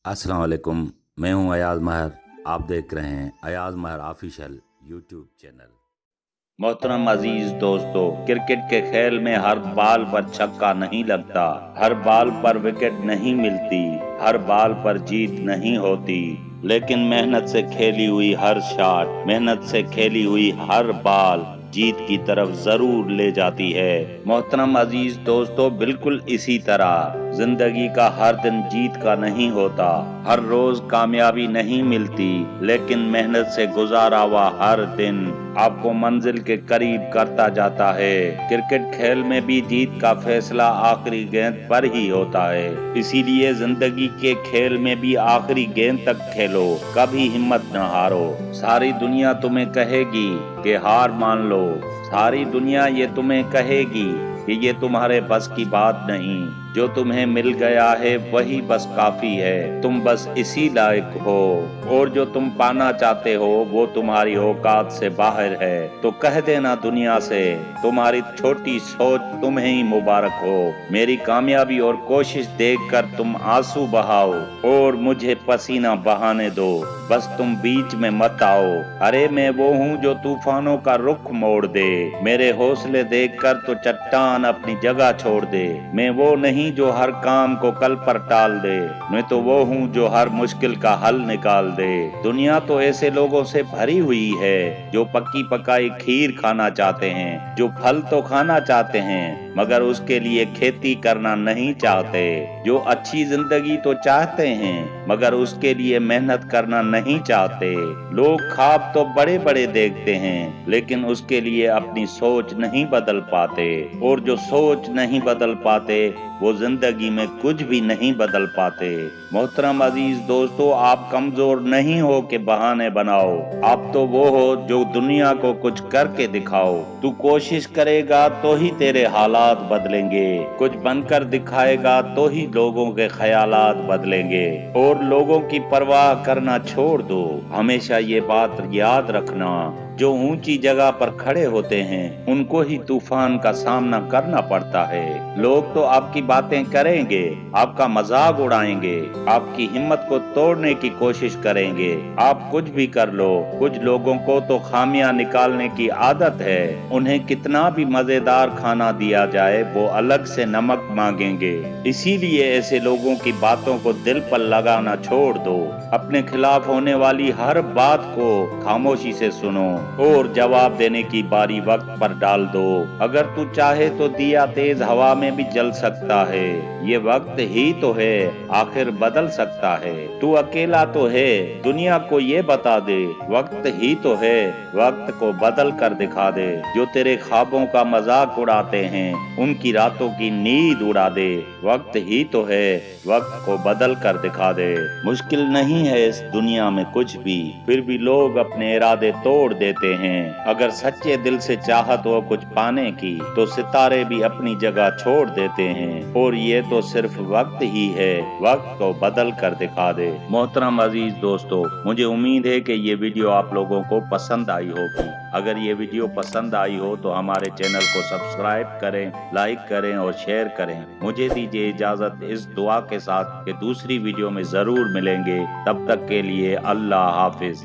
अस्सलाम वालेकुम। मैं हूं अयाज महर। आप देख रहे हैं अयाज महर ऑफिशियल यूट्यूब चैनल। मोहतरम अजीज दोस्तों, क्रिकेट के खेल में हर बाल पर छक्का नहीं लगता, हर बाल पर विकेट नहीं मिलती, हर बाल पर जीत नहीं होती, लेकिन मेहनत से खेली हुई हर शॉट, मेहनत से खेली हुई हर बाल जीत की तरफ जरूर ले जाती है। मोहतरम अजीज दोस्तों, बिल्कुल इसी तरह जिंदगी का हर दिन जीत का नहीं होता, हर रोज कामयाबी नहीं मिलती, लेकिन मेहनत से गुजारा हुआ हर दिन आपको मंजिल के करीब करता जाता है। क्रिकेट खेल में भी जीत का फैसला आखिरी गेंद पर ही होता है, इसीलिए जिंदगी के खेल में भी आखिरी गेंद तक खेलो, कभी हिम्मत न हारो। सारी दुनिया तुम्हें कहेगी कि हार मान लो, सारी दुनिया ये तुम्हें कहेगी कि ये तुम्हारे बस की बात नहीं, जो तुम्हें मिल गया है वही बस काफी है, तुम बस इसी लायक हो, और जो तुम पाना चाहते हो वो तुम्हारी औकात से बाहर है। तो कह देना दुनिया से, तुम्हारी छोटी सोच तुम्हें ही मुबारक हो। मेरी कामयाबी और कोशिश देखकर तुम आंसू बहाओ और मुझे पसीना बहाने दो, बस तुम बीच में मत आओ। अरे मैं वो हूँ जो तूफानों का रुख मोड़ दे, मेरे हौसले देखकर तो चट्टान अपनी जगह छोड़ दे। मैं वो नहीं जो हर काम को कल पर टाल दे, मैं तो वो हूँ जो हर मुश्किल का हल निकाल दे। दुनिया तो ऐसे लोगों से भरी हुई है जो पक्की पकाई खीर खाना चाहते हैं, जो फल तो खाना चाहते हैं मगर उसके लिए खेती करना नहीं चाहते, जो अच्छी जिंदगी तो चाहते हैं मगर उसके लिए मेहनत करना नहीं चाहते। लोग ख्वाब तो बड़े बड़े देखते हैं लेकिन उसके लिए अपनी सोच नहीं बदल पाते, और जो सोच नहीं बदल पाते वो जिंदगी में कुछ भी नहीं बदल पाते। मोहतरम अजीज दोस्तों, आप कमजोर नहीं हो के बहाने बनाओ, आप तो वो हो जो दुनिया को कुछ करके दिखाओ। तू कोशिश करेगा तो ही तेरे हालात बदलेंगे, कुछ बनकर दिखाएगा तो ही लोगों के ख्यालात बदलेंगे, और लोगों की परवाह करना छोड़ दो। हमेशा ये बात याद रखना, जो ऊंची जगह पर खड़े होते हैं उनको ही तूफान का सामना करना पड़ता है। लोग तो आपकी बातें करेंगे, आपका मजाक उड़ाएंगे, आपकी हिम्मत को तोड़ने की कोशिश करेंगे। आप कुछ भी कर लो, कुछ लोगों को तो खामियां निकालने की आदत है, उन्हें कितना भी मजेदार खाना दिया जाए वो अलग से नमक मांगेंगे। इसीलिए ऐसे लोगों की बातों को दिल पर लगाना छोड़ दो, अपने खिलाफ होने वाली हर बात को खामोशी से सुनो और जवाब देने की बारी वक्त पर डाल दो। अगर तू चाहे तो दिया तेज हवा में भी जल सकता है, ये वक्त ही तो है आखिर बदल सकता है। तू अकेला तो है, दुनिया को ये बता दे, वक्त ही तो है वक्त को बदल कर दिखा दे। जो तेरे ख्वाबों का मजाक उड़ाते हैं उनकी रातों की नींद उड़ा दे, वक्त ही तो है वक्त को बदल कर दिखा दे। मुश्किल नहीं है इस दुनिया में कुछ भी, फिर भी लोग अपने इरादे तोड़ देते हैं। अगर सच्चे दिल से चाहत हो कुछ पाने की तो सितारे भी अपनी जगह छोड़ देते हैं, और ये तो सिर्फ वक्त ही है वक्त को बदल कर दिखा दे। मोहतरम अजीज दोस्तों, मुझे उम्मीद है कि ये वीडियो आप लोगों को पसंद आई होगी। अगर ये वीडियो पसंद आई हो तो हमारे चैनल को सब्सक्राइब करें, लाइक करें और शेयर करें। मुझे दीजिए इजाजत इस दुआ के साथ कि दूसरी वीडियो में जरूर मिलेंगे। तब तक के लिए अल्लाह हाफिज।